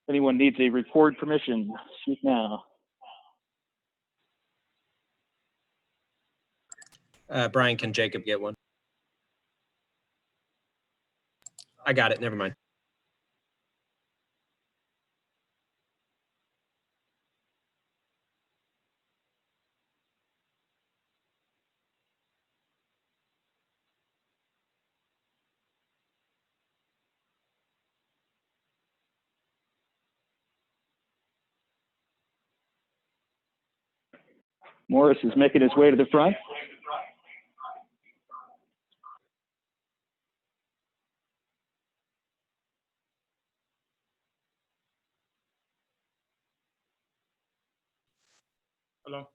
Anyone needs a record permission, speak now. Brian, can Jacob get one? I got it. Never mind. Morris is making his way to the front. Hello. All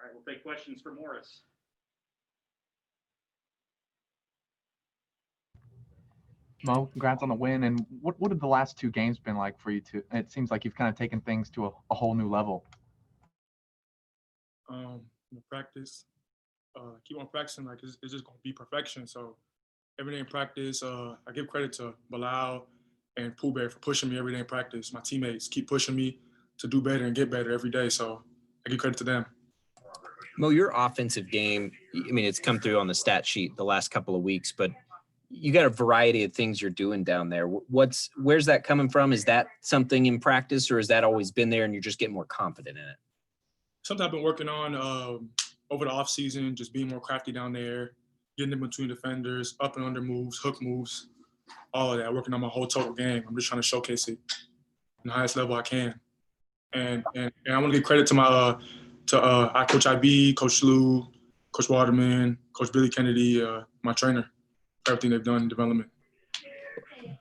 right, we'll take questions for Morris. Mo, congrats on the win. And what have the last two games been like for you two? It seems like you've kind of taken things to a whole new level. Practice, keep on practicing. Like it's just gonna be perfection. So every day in practice, I give credit to Bilal and Pooh Bear for pushing me every day in practice. My teammates keep pushing me to do better and get better every day. So I give credit to them. Mo, your offensive game, I mean, it's come through on the stat sheet the last couple of weeks, but you got a variety of things you're doing down there. Where's that coming from? Is that something in practice, or has that always been there and you're just getting more confident in it? Something I've been working on over the off season, just being more crafty down there, getting in between defenders, up and under moves, hook moves, all of that. Working on my whole total game. I'm just trying to showcase it in the highest level I can. And I want to give credit to my Coach IB, Coach Lou, Coach Waterman, Coach Billy Kennedy, my trainer, for everything they've done in development.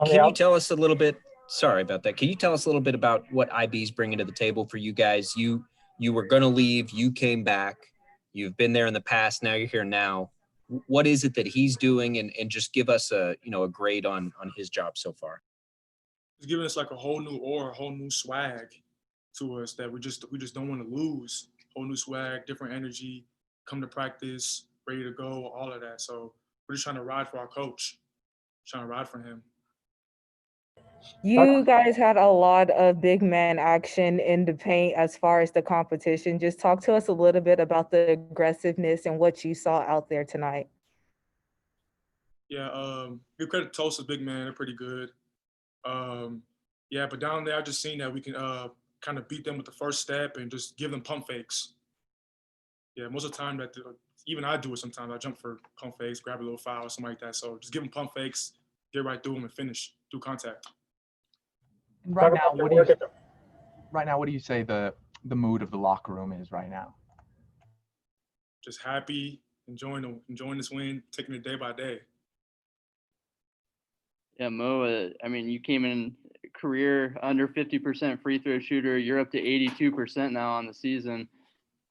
Can you tell us a little bit? Sorry about that. Can you tell us a little bit about what IB's bringing to the table for you guys? You were going to leave. You came back. You've been there in the past. Now you're here now. What is it that he's doing? And just give us a grade on his job so far. He's giving us like a whole new aura, a whole new swag to us that we just don't want to lose. Whole new swag, different energy, come to practice, ready to go, all of that. So we're just trying to ride for our coach, trying to ride for him. You guys had a lot of big man action in the paint as far as the competition. Just talk to us a little bit about the aggressiveness and what you saw out there tonight. Yeah, give credit to Tulsa big man, they're pretty good. Yeah, but down there I just seen that we can kind of beat them with the first step and just give them pump fakes. Yeah, most of the time even I do it sometimes. I jump for pump fakes, grab a little foul or something like that. So just give them pump fakes, get right through them and finish through contact. Right now, what do you say the mood of the locker room is right now? Just happy, enjoying this win, taking it day by day. Yeah, Mo, I mean, you came in career under 50% free throw shooter. You're up to 82% now on the season.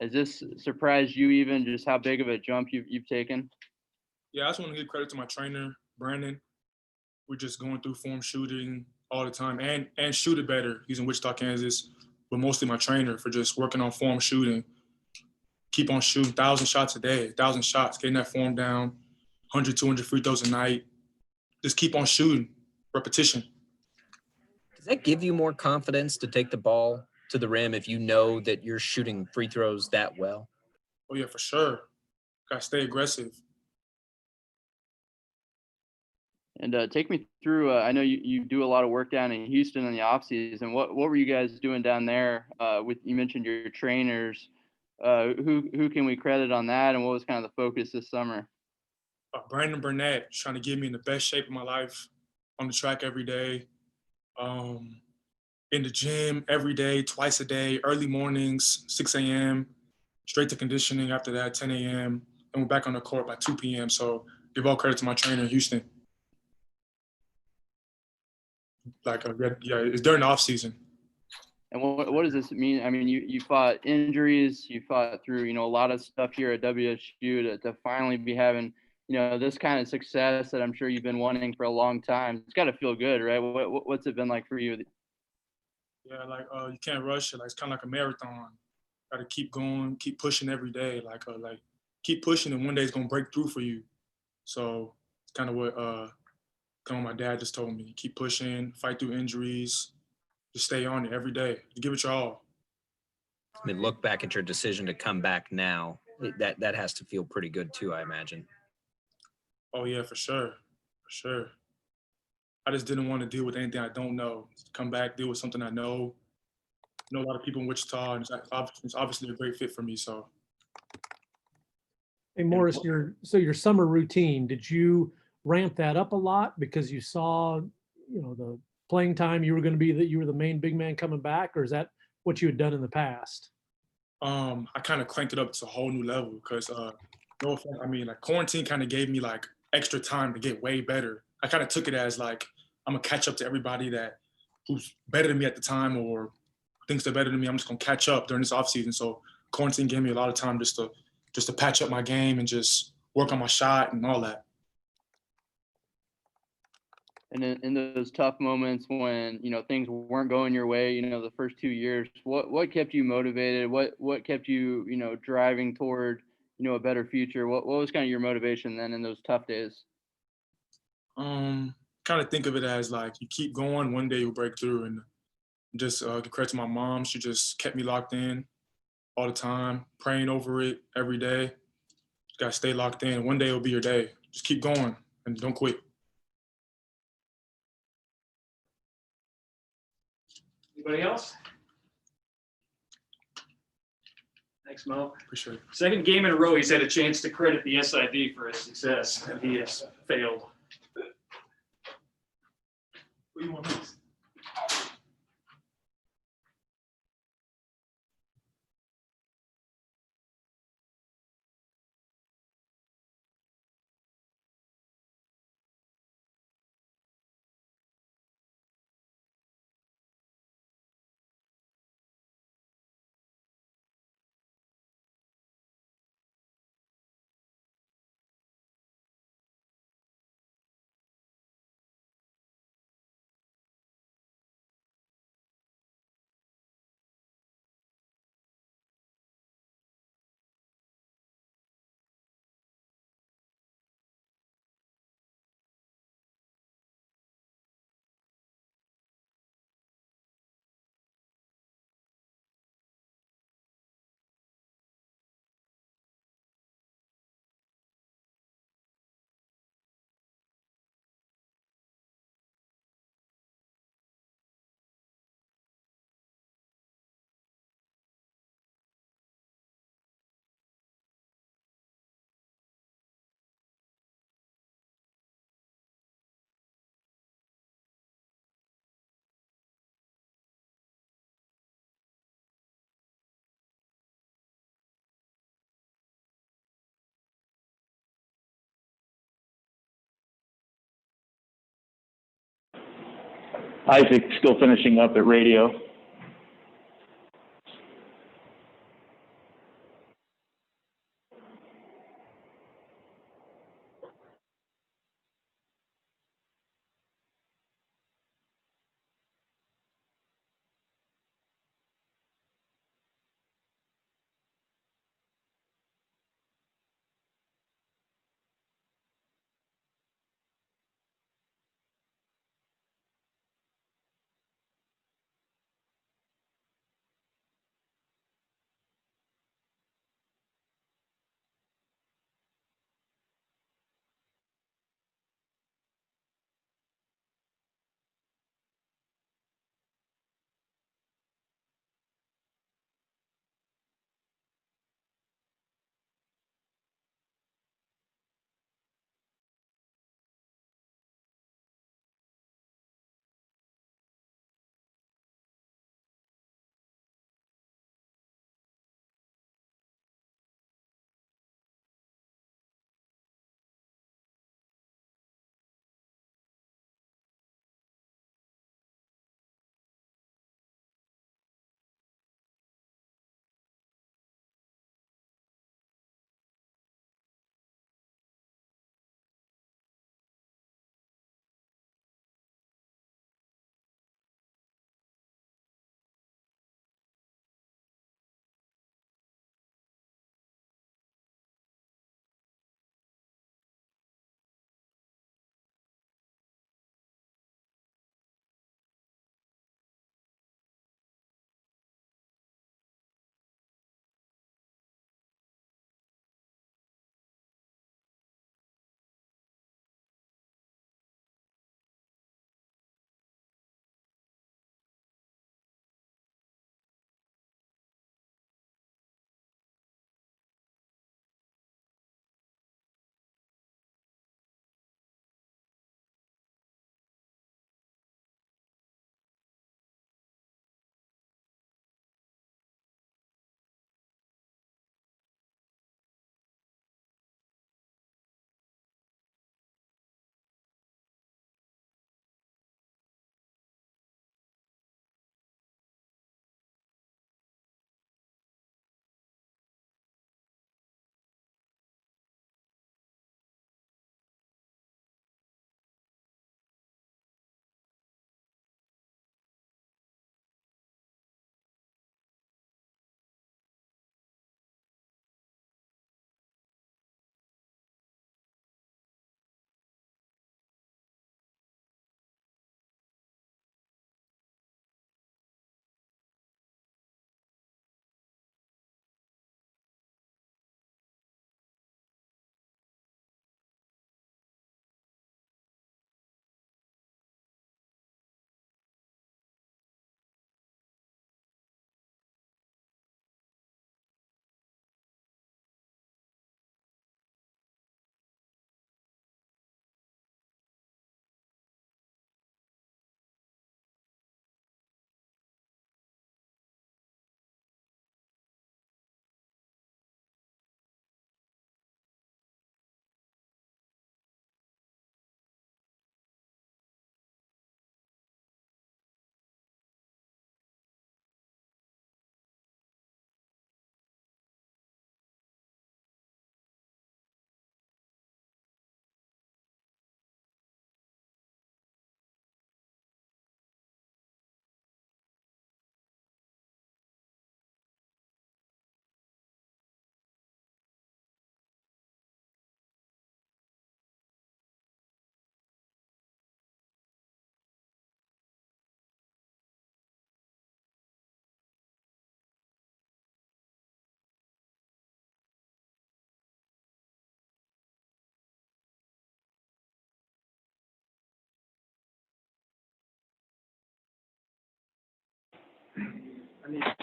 Has this surprised you even, just how big of a jump you've taken? Yeah, I just want to give credit to my trainer, Brandon. We're just going through form shooting all the time and shoot it better. He's in Wichita, Kansas, but mostly my trainer for just working on form shooting. Keep on shooting 1,000 shots a day, 1,000 shots, getting that form down, 100, 200 free throws a night. Just keep on shooting, repetition. Does that give you more confidence to take the ball to the rim if you know that you're shooting free throws that well? Oh, yeah, for sure. Got to stay aggressive. And take me through, I know you do a lot of work down in Houston in the offseason. What were you guys doing down there? You mentioned your trainers. Who can we credit on that, and what was kind of the focus this summer? Brandon Burnett, trying to get me in the best shape of my life, on the track every day, in the gym every day, twice a day, early mornings, 6 a.m., straight to conditioning after that, 10 a.m., and we're back on the court by 2 p.m. So give all credit to my trainer in Houston. It's during the off season. And what does this mean? I mean, you fought injuries, you fought through, a lot of stuff here at WSU to finally be having, this kind of success that I'm sure you've been wanting for a long time. It's got to feel good, right? What's it been like for you? Yeah, you can't rush it. It's kind of like a marathon. Got to keep going, keep pushing every day. keep pushing, and one day it's gonna break through for you. So it's kind of what my dad just told me. Keep pushing, fight through injuries, just stay on it every day. Give it your all. I mean, look back at your decision to come back now. That has to feel pretty good too, I imagine. Oh yeah, for sure, for sure. I just didn't want to deal with anything I don't know. Come back, deal with something I know. Know a lot of people in Wichita, and it's obviously a great fit for me. So. Hey, Morris, your summer routine, did you ramp that up a lot because you saw, the playing time you were going to be that you were the main big man coming back, or is that what you had done in the past? I kind of cranked it up to a whole new level because no offense, I mean, like quarantine kind of gave me like extra time to get way better. I kind of took it as like I'm gonna catch up to everybody who's better than me at the time or thinks they're better than me. I'm just gonna catch up during this off season. So quarantine gave me a lot of time just to patch up my game and just work on my shot and all that. And in those tough moments when, things weren't going your way, the first 2 years, what kept you motivated? What kept you, driving toward, a better future? What was kind of your motivation then in those tough days? Kind of think of it as like you keep going, one day you'll break through. And just give credit to my mom. She just kept me locked in all the time, praying over it every day. You gotta stay locked in. One day it'll be your day. Just keep going and don't quit. Anybody else? Thanks, Mo. Appreciate it. Second game in a row, he's had a chance to credit the SID for his success, and he has failed. What do you want next? Isaac still finishing up at radio.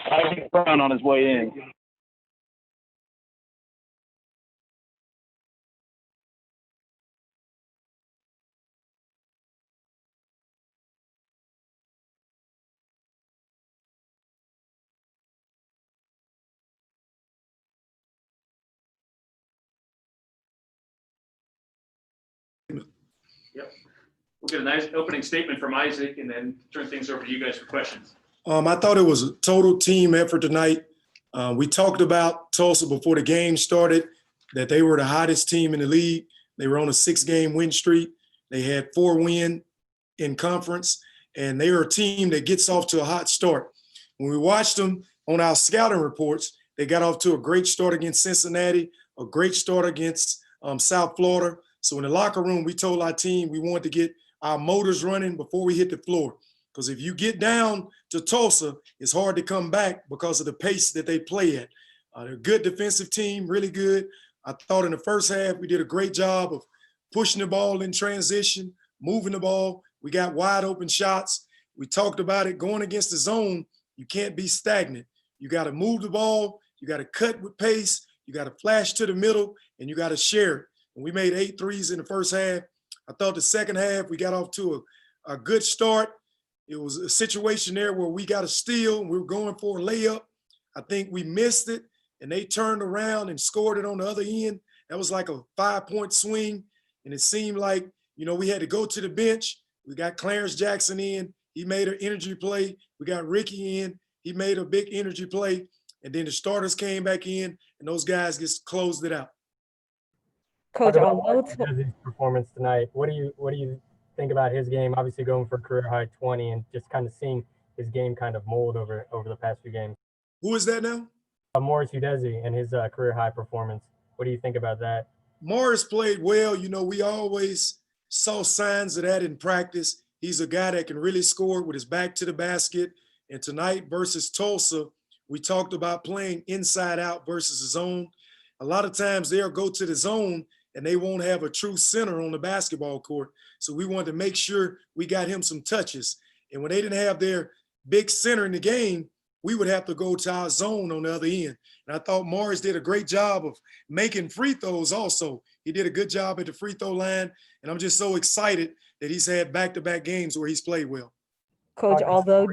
I think Brown on his way in. Yep. We'll get a nice opening statement from Isaac and then turn things over to you guys for questions. I thought it was a total team effort tonight. We talked about Tulsa before the game started, that they were the hottest team in the league. They were on a 6-game win streak. They had 4 wins in conference, and they are a team that gets off to a hot start. When we watched them on our scouting reports, they got off to a great start against Cincinnati, a great start against South Florida. So in the locker room, we told our team we wanted to get our motors running before we hit the floor. Because if you get down to Tulsa, it's hard to come back because of the pace that they play at. They're a good defensive team, really good. I thought in the first half, we did a great job of pushing the ball in transition, moving the ball. We got wide open shots. We talked about it going against the zone. You can't be stagnant. You got to move the ball. You got to cut with pace. You got to flash to the middle, and you got to share it. And we made 8 threes in the first half. I thought the second half, we got off to a good start. It was a situation there where we got a steal. We were going for a layup. I think we missed it, and they turned around and scored it on the other end. That was like a 5-point swing, and it seemed like, we had to go to the bench. We got Clarence Jackson in. He made an energy play. We got Ricky in. He made a big energy play, and then the starters came back in, and those guys just closed it out. Coach, Udeze's performance tonight. What do you think about his game? Obviously going for a career high 20 and just kind of seeing his game kind of mold over the past few games. Who is that now? Morris Udeze and his career high performance. What do you think about that? Morris played well. We always saw signs of that in practice. He's a guy that can really score with his back to the basket. And tonight versus Tulsa, we talked about playing inside out versus the zone. A lot of times they'll go to the zone and they won't have a true center on the basketball court. So we wanted to make sure we got him some touches. And when they didn't have their big center in the game, we would have to go to our zone on the other end. And I thought Morris did a great job of making free throws also. He did a good job at the free throw line. And I'm just so excited that he's had back-to-back games where he's played well. Coach, although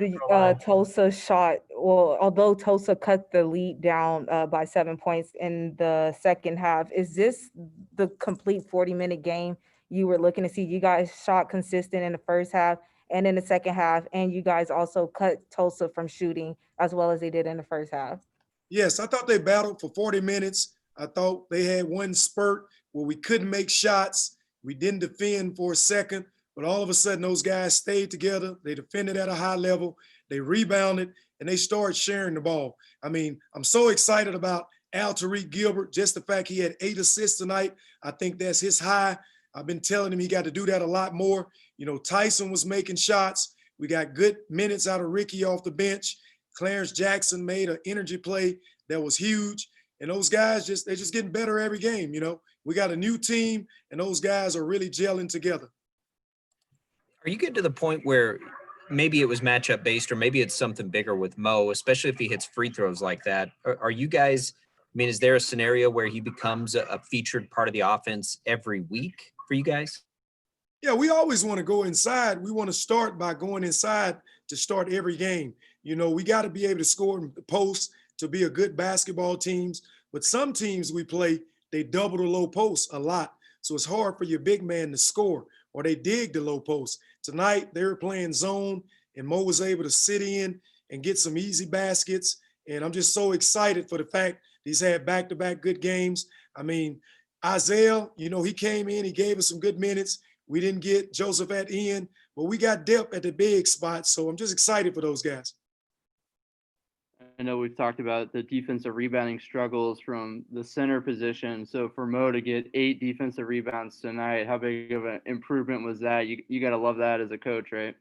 Tulsa cut the lead down by 7 points in the second half, is this the complete 40-minute game you were looking to see? You guys shot consistent in the first half and in the second half, and you guys also cut Tulsa from shooting as well as they did in the first half. Yes, I thought they battled for 40 minutes. I thought they had one spurt where we couldn't make shots. We didn't defend for a second. But all of a sudden, those guys stayed together. They defended at a high level. They rebounded, and they started sharing the ball. I mean, I'm so excited about Alterique Gilbert, just the fact he had 8 assists tonight. I think that's his high. I've been telling him he got to do that a lot more. Tyson was making shots. We got good minutes out of Ricky off the bench. Clarence Jackson made an energy play that was huge. And those guys, they're just getting better every game. We got a new team, and those guys are really gelling together. Are you getting to the point where maybe it was matchup based or maybe it's something bigger with Mo, especially if he hits free throws like that? Are you guys, is there a scenario where he becomes a featured part of the offense every week for you guys? Yeah, we always want to go inside. We want to start by going inside to start every game. We got to be able to score in the post to be a good basketball teams. But some teams we play, they double the low post a lot. So it's hard for your big man to score, or they dig the low post. Tonight, they were playing zone, and Mo was able to sit in and get some easy baskets. And I'm just so excited for the fact he's had back-to-back good games. Isaiah, he came in, he gave us some good minutes. We didn't get Joseph Etienne, but we got depth at the big spot. So I'm just excited for those guys. I know we've talked about the defensive rebounding struggles from the center position. So for Mo to get 8 defensive rebounds tonight, how big of an improvement was that? You got to love that as a coach, right?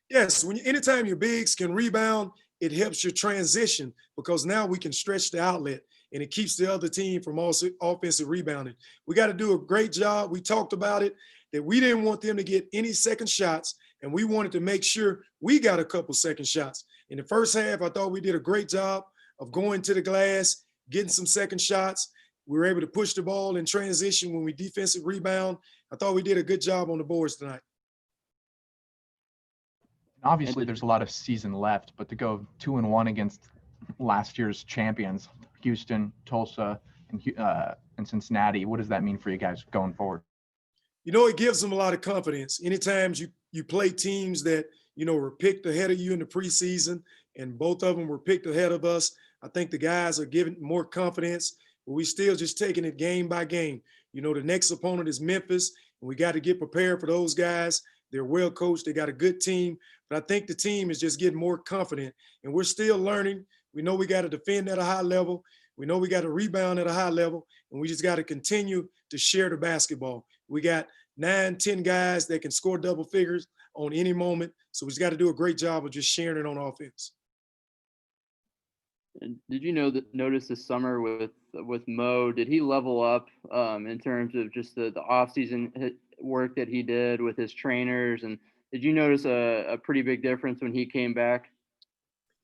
Yes, anytime your bigs can rebound, it helps your transition because now we can stretch the outlet and it keeps the other team from also offensive rebounding. We got to do a great job. We talked about it, that we didn't want them to get any second shots and we wanted to make sure we got a couple second shots. In the first half, I thought we did a great job of going to the glass, getting some second shots. We were able to push the ball in transition when we defensive rebound. I thought we did a good job on the boards tonight. Obviously, there's a lot of season left, but to go 2-1 against last year's champions, Houston, Tulsa, and Cincinnati, what does that mean for you guys going forward? You know, it gives them a lot of confidence. Anytime you play teams that, you know, were picked ahead of you in the preseason, and both of them were picked ahead of us, I think the guys are given more confidence, but we still just taking it game by game. You know, the next opponent is Memphis, and we got to get prepared for those guys. They're well coached. They got a good team, but I think the team is just getting more confident, and we're still learning. We know we got to defend at a high level. We know we got to rebound at a high level, and we just got to continue to share the basketball. We got 9, 10 guys that can score double figures on any moment, so we just got to do a great job of just sharing it on offense. And did you notice this summer with Mo? Did he level up in terms of just the offseason work that he did with his trainers? And did you notice a pretty big difference when he came back?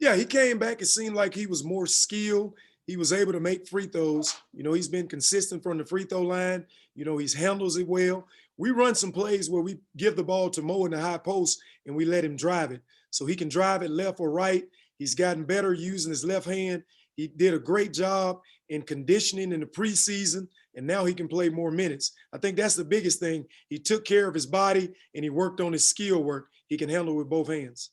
Yeah, he came back. It seemed like he was more skilled. He was able to make free throws. You know, he's been consistent from the free throw line. You know, he handles it well. We run some plays where we give the ball to Mo in the high post and we let him drive it. So he can drive it left or right. He's gotten better using his left hand. He did a great job in conditioning in the preseason, and now he can play more minutes. I think that's the biggest thing. He took care of his body and he worked on his skill work. He can handle it with both hands.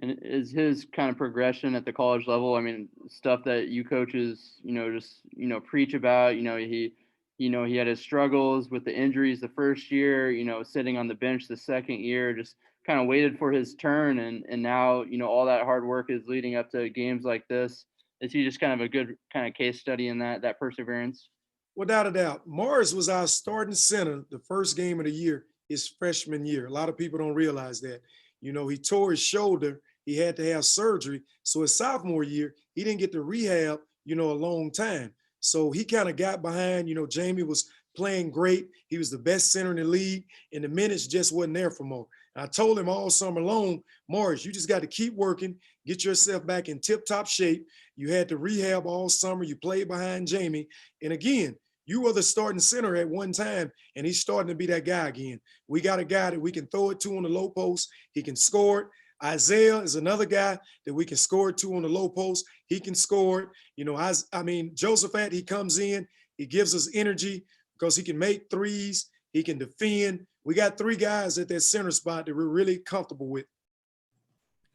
And is his kind of progression at the college level, I mean, stuff that you coaches, just, preach about, he had his struggles with the injuries the first year, sitting on the bench the second year, just kind of waited for his turn. And now, all that hard work is leading up to games like this. Is he just kind of a good kind of case study in that perseverance? Without a doubt. Morris was our starting center the first game of the year, his freshman year. A lot of people don't realize that. He tore his shoulder. He had to have surgery. So his sophomore year, he didn't get to rehab, a long time. So he kind of got behind. Jamie was playing great. He was the best center in the league, and the minutes just wasn't there for Mo. And I told him all summer long, Morris, you just got to keep working, get yourself back in tip-top shape. You had to rehab all summer. You played behind Jamie. And again, you were the starting center at one time, and he's starting to be that guy again. We got a guy that we can throw it to on the low post. He can score it. Isaiah is another guy that we can score it to on the low post. He can score it. Josephat, he comes in, he gives us energy because he can make threes. He can defend. We got 3 guys at that center spot that we're really comfortable with.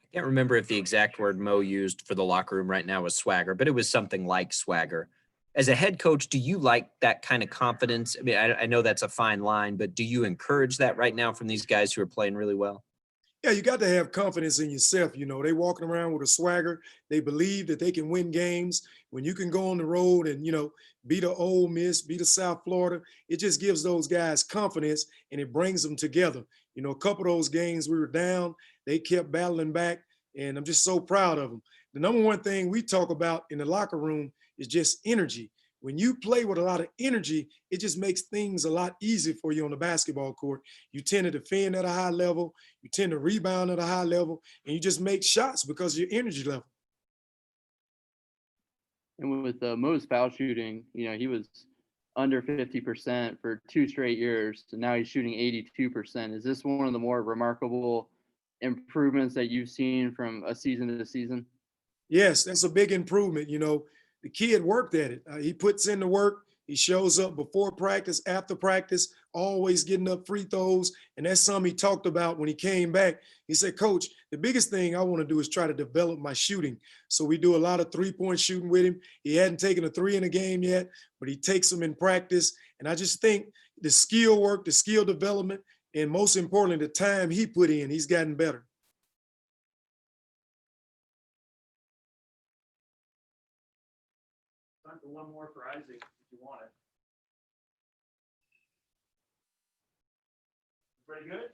I can't remember if the exact word Mo used for the locker room right now was swagger, but it was something like swagger. As a head coach, do you like that kind of confidence? I mean, I know that's a fine line, but do you encourage that right now from these guys who are playing really well? Yeah, you got to have confidence in yourself. They walking around with a swagger. They believe that they can win games. When you can go on the road and, beat a Ole Miss, beat a South Florida, it just gives those guys confidence and it brings them together. A couple of those games we were down, they kept battling back, and I'm just so proud of them. The number one thing we talk about in the locker room is just energy. When you play with a lot of energy, it just makes things a lot easier for you on the basketball court. You tend to defend at a high level, you tend to rebound at a high level, and you just make shots because of your energy level. And with Mo's foul shooting, he was under 50% for 2 straight years, and now he's shooting 82%. Is this one of the more remarkable improvements that you've seen from a season to season? Yes, that's a big improvement. The kid worked at it. He puts in the work. He shows up before practice, after practice, always getting up free throws. And that's something he talked about when he came back. He said, Coach, the biggest thing I want to do is try to develop my shooting. So we do a lot of 3-point shooting with him. He hadn't taken a 3 in a game yet, but he takes them in practice. And I just think the skill work, the skill development, and most importantly, the time he put in, he's gotten better. Time for one more for Isaac, if you want it. Pretty good?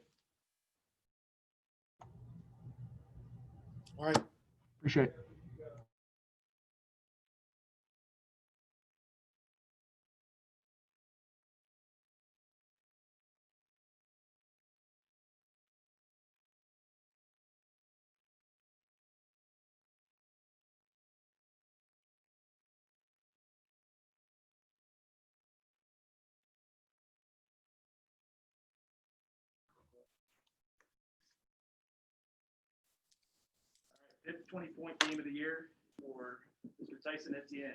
All right. Appreciate it. fifth 20-point game of the year for Mr. Tyson Etienne.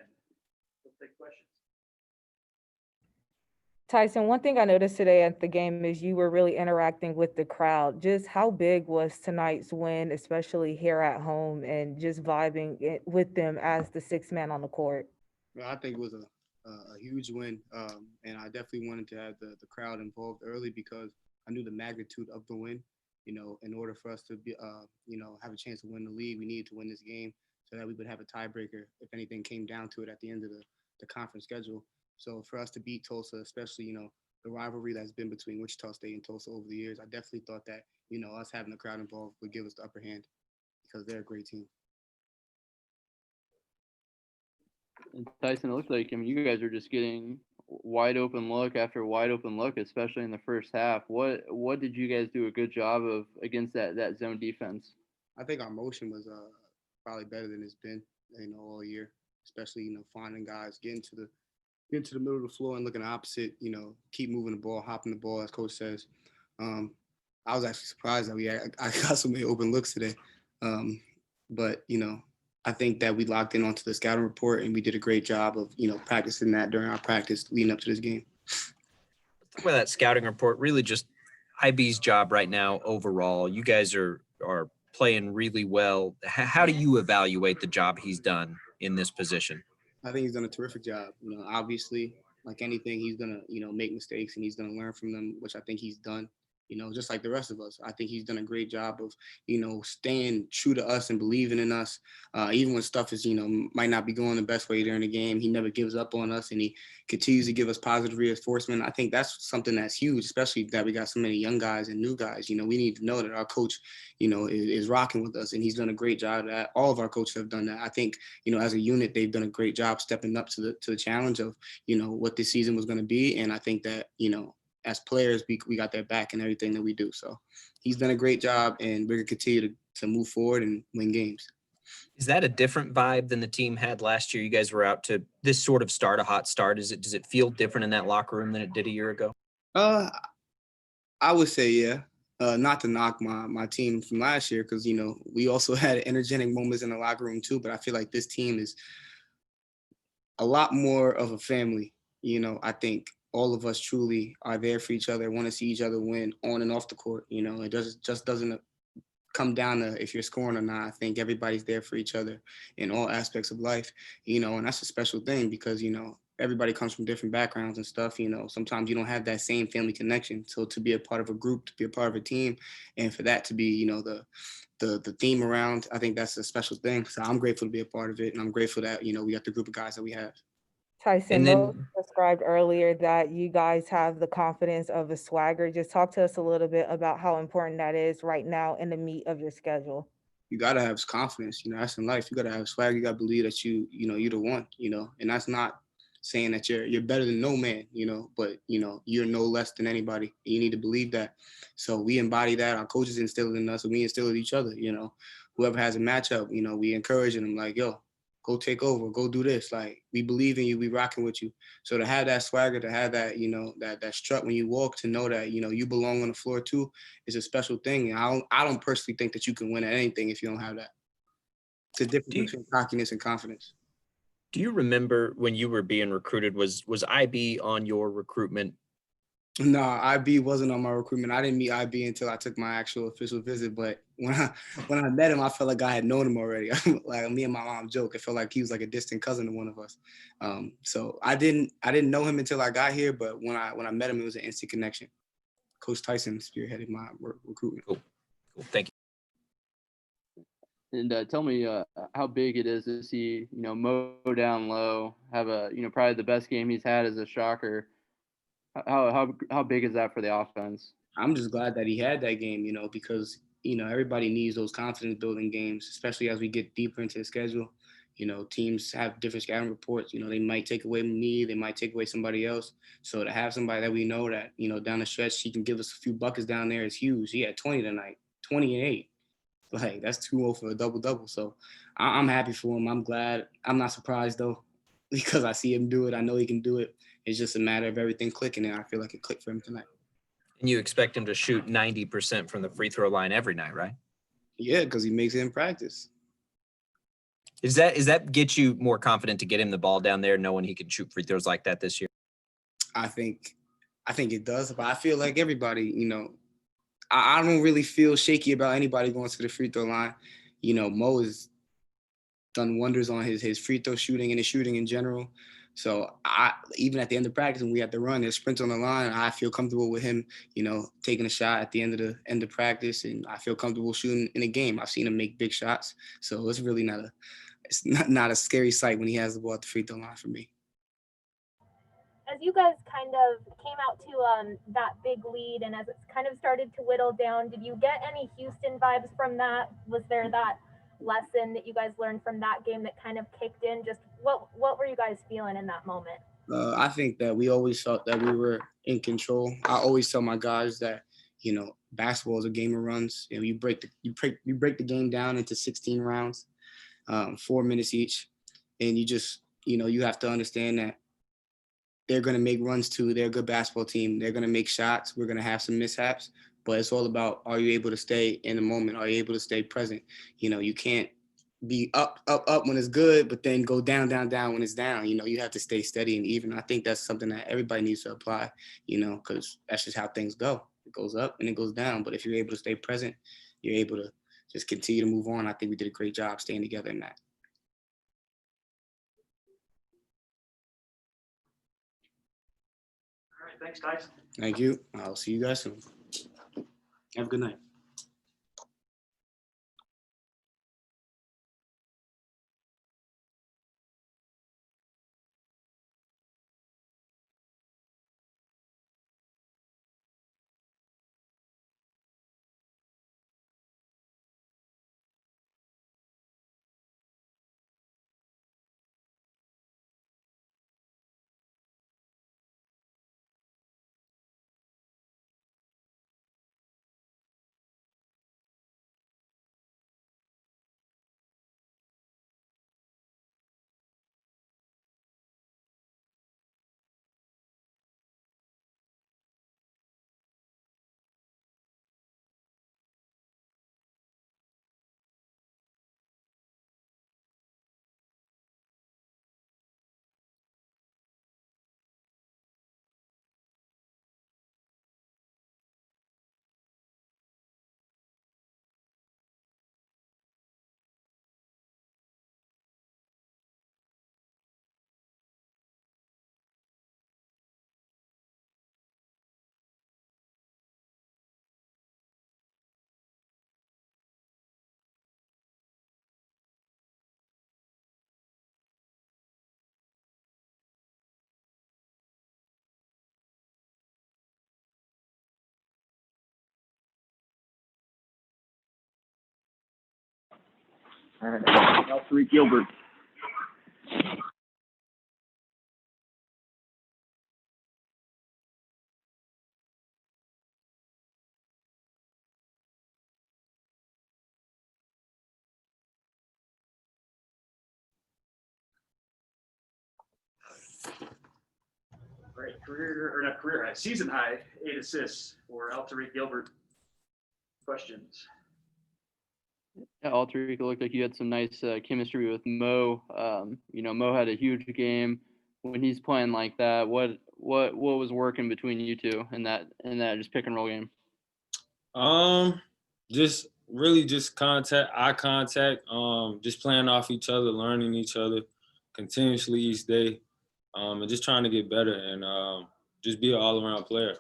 Let's take questions. Tyson, one thing I noticed today at the game is you were really interacting with the crowd. Just how big was tonight's win, especially here at home, and just vibing with them as the sixth man on the court? Well, I think it was a huge win, and I definitely wanted to have the crowd involved early because I knew the magnitude of the win. You know, in order for us to be, have a chance to win the league, we needed to win this game so that we would have a tiebreaker if anything came down to it at the end of the conference schedule. So for us to beat Tulsa, especially, the rivalry that's been between Wichita State and Tulsa over the years, I definitely thought that, us having the crowd involved would give us the upper hand because they're a great team. And Tyson, it looks like, you guys are just getting wide open look after wide open look, especially in the first half. What did you guys do a good job of against that zone defense? I think our motion was probably better than it's been, all year, especially, finding guys, getting to the middle of the floor and looking opposite, keep moving the ball, hopping the ball, as coach says. I was actually surprised that I got so many open looks today. But, I think that we locked in onto the scouting report and we did a great job of, practicing that during our practice leading up to this game. Let's talk about that scouting report, really just IB's job right now overall. You guys are playing really well. How do you evaluate the job he's done in this position? I think he's done a terrific job. Obviously, like anything, he's going to, make mistakes and he's going to learn from them, which I think he's done. Just like the rest of us. I think he's done a great job of, staying true to us and believing in us. Even when stuff is, might not be going the best way during the game, he never gives up on us and he continues to give us positive reinforcement. I think that's something that's huge, especially that we got so many young guys and new guys. We need to know that our coach, is rocking with us and he's done a great job of that. All of our coaches have done that. I think, as a unit, they've done a great job stepping up to the challenge of, what this season was going to be. And I think that, as players, we got their back in everything that we do. So he's done a great job and we're going to continue to move forward and win games. Is that a different vibe than the team had last year? You guys were out to this sort of start, a hot start. Does it feel different in that locker room than it did a year ago? I would say, yeah. Not to knock my team from last year because, we also had energetic moments in the locker room too, but I feel like this team is a lot more of a family. I think all of us truly are there for each other, want to see each other win on and off the court. It just doesn't come down to if you're scoring or not. I think everybody's there for each other in all aspects of life, and that's a special thing because, everybody comes from different backgrounds and stuff. Sometimes you don't have that same family connection. So to be a part of a group, to be a part of a team, and for that to be, the theme around, I think that's a special thing. So I'm grateful to be a part of it. And I'm grateful that, we got the group of guys that we have. Tyson, Mo described earlier that you guys have the confidence of a swagger. Just talk to us a little bit about how important that is right now in the meat of your schedule. You got to have confidence, that's in life. You got to have swagger. You got to believe that you're the one, and that's not saying that you're better than no man, but, you're no less than anybody. You need to believe that. So we embody that. Our coaches instill it in us and we instill it in each other, whoever has a matchup, we encouraging them like, yo, go take over, go do this. Like, we believe in you, we rocking with you. So to have that swagger, to have that, that strut when you walk, to know that, you belong on the floor too, is a special thing. And I don't personally think that you can win at anything if you don't have that. It's a difference between cockiness and confidence. Do you remember when you were being recruited, was IB on your recruitment? No, IB wasn't on my recruitment. I didn't meet IB until I took my actual official visit. But when I met him, I felt like I had known him already. Like me and my mom joke. It felt like he was like a distant cousin to one of us. So I didn't know him until I got here. But when I met him, it was an instant connection. Coach Tyson spearheaded my recruitment. Cool. Thank you. And tell me how big it is to see, Mo down low, have a, probably the best game he's had as a shocker. How big is that for the offense? I'm just glad that he had that game, because, everybody needs those confidence building games, especially as we get deeper into the schedule. Teams have different scouting reports. They might take away me, they might take away somebody else. So to have somebody that we know that, down the stretch, he can give us a few buckets down there is huge. He had 20 tonight, 20 and 8. Like, that's 2-0 for a double-double. So I'm happy for him. I'm glad. I'm not surprised, though, because I see him do it. I know he can do it. It's just a matter of everything clicking, and I feel like it clicked for him tonight. And you expect him to shoot 90% from the free throw line every night, right? Yeah, because he makes it in practice. Is that get you more confident to get him the ball down there, knowing he can shoot free throws like that this year? I think it does, but I feel like everybody, I don't really feel shaky about anybody going to the free throw line. Mo has done wonders on his free throw shooting and his shooting in general. So even at the end of practice when we had to run his sprint on the line, I feel comfortable with him, taking a shot at the end of practice, and I feel comfortable shooting in a game. I've seen him make big shots, so it's really not a scary sight when he has the ball at the free throw line for me. As you guys kind of came out to that big lead and as it's kind of started to whittle down, did you get any Houston vibes from that? Was there that lesson that you guys learned from that game that kind of kicked in? Just what were you guys feeling in that moment? I think that we always felt that we were in control. I always tell my guys that, basketball is a game of runs. You break the game down into 16 rounds, 4 minutes each. And you just, you have to understand that they're going to make runs too. They're a good basketball team. They're going to make shots. We're going to have some mishaps, but it's all about, are you able to stay in the moment? Are you able to stay present? You can't be up when it's good, but then go down when it's down. You have to stay steady and even. I think that's something that everybody needs to apply, because that's just how things go. It goes up and it goes down. But if you're able to stay present, you're able to just continue to move on. I think we did a great job staying together in that. All right, thanks, Tyson. Thank you. I'll see you guys soon. Have a good night. All right. Alterique Gilbert. Great season high 8 assists for Alterique Gilbert. Questions? Yeah, Alterique, looked like you had some nice chemistry with Mo. Mo had a huge game. When he's playing like that, what was working between you two in that just pick and roll game? Just really just eye contact, just playing off each other, learning each other continuously each day, and just trying to get better and just be an all-around player.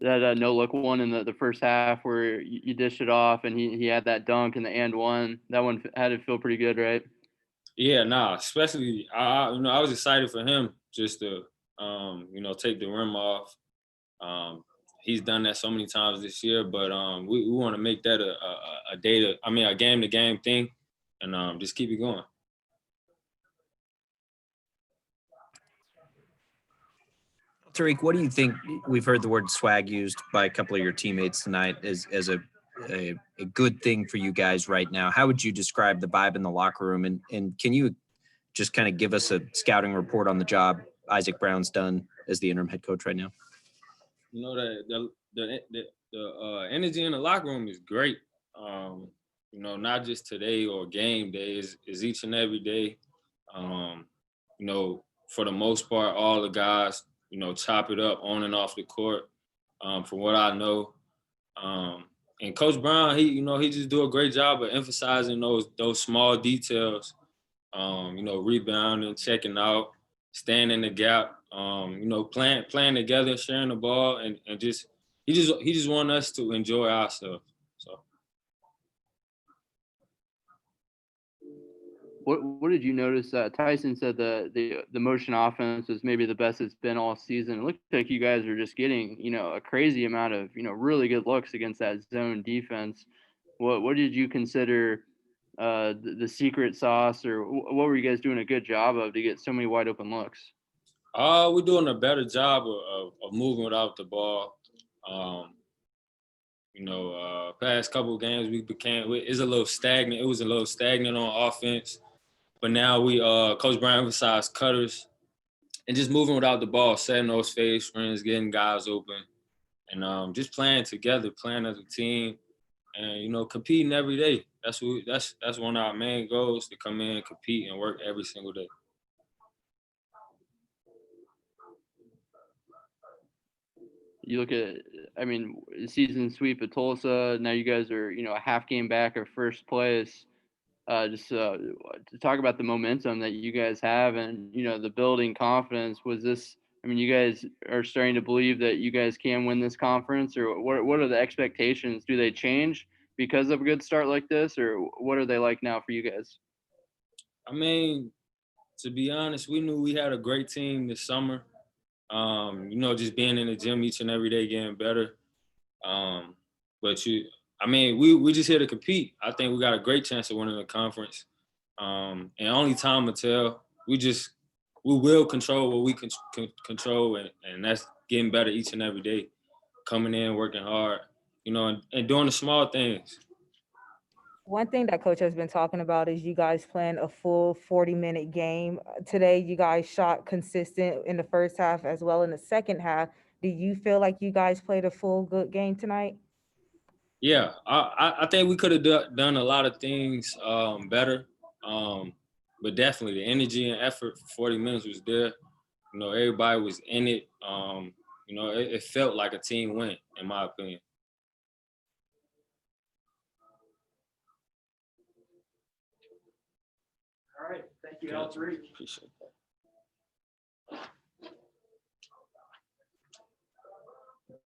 That no-look one in the first half where you dished it off and he had that dunk and the and one. That one had to feel pretty good, right? Yeah, especially I was excited for him just to take the rim off. He's done that so many times this year, but we want to make that a game-to-game thing, and just keep it going. Tariq, what do you think? We've heard the word swag used by a couple of your teammates tonight as a good thing for you guys right now. How would you describe the vibe in the locker room? And can you just kind of give us a scouting report on the job Isaac Brown's done as the interim head coach right now? The energy in the locker room is great. you know, not just today or game day, is each and every day. You know, for the most part, all the guys, you know, chop it up on and off the court. From what I know, and Coach Brown, he, you know, he just do a great job of emphasizing those small details. You know, rebounding, checking out, staying in the gap. You know, playing together, sharing the ball, and just he just want us to enjoy ourselves. So. What did you notice? Tyson said the motion offense was maybe the best it's been all season. It looked like you guys are just getting, you know, a crazy amount of, you know, really good looks against that zone defense. What did you consider the secret sauce, or what were you guys doing a good job of to get so many wide open looks? We're doing a better job of moving without the ball. You know, past couple of games it's a little stagnant. It was a little stagnant on offense. But now we, Coach Brown emphasized cutters and just moving without the ball, setting those fade screens, getting guys open, and just playing together, playing as a team, and you know, competing every day. That's one of our main goals, to come in, compete, and work every single day. You look at, I mean, season sweep at Tulsa. Now you guys are, you know, a half game back of first place. To talk about the momentum that you guys have, and you know, the building confidence. Was this? I mean, you guys are starting to believe that you guys can win this conference, or what are the expectations? Do they change because of a good start like this, or what are they like now for you guys? I mean, to be honest, we knew we had a great team this summer. You know, just being in the gym each and every day, getting better. I mean, we just here to compete. I think we got a great chance of winning the conference. And only time will tell. We will control what we can control, and that's getting better each and every day, coming in, working hard, you know, and doing the small things. One thing that coach has been talking about is you guys playing a full 40-minute game. Today, you guys shot consistent in the first half as well in the second half. Do you feel like you guys played a full good game tonight? Yeah, I think we could have done a lot of things better, but definitely the energy and effort for 40 minutes was there. You know, everybody was in it. You know, it felt like a team win, in my opinion. All right, thank you, Alterique. Appreciate that.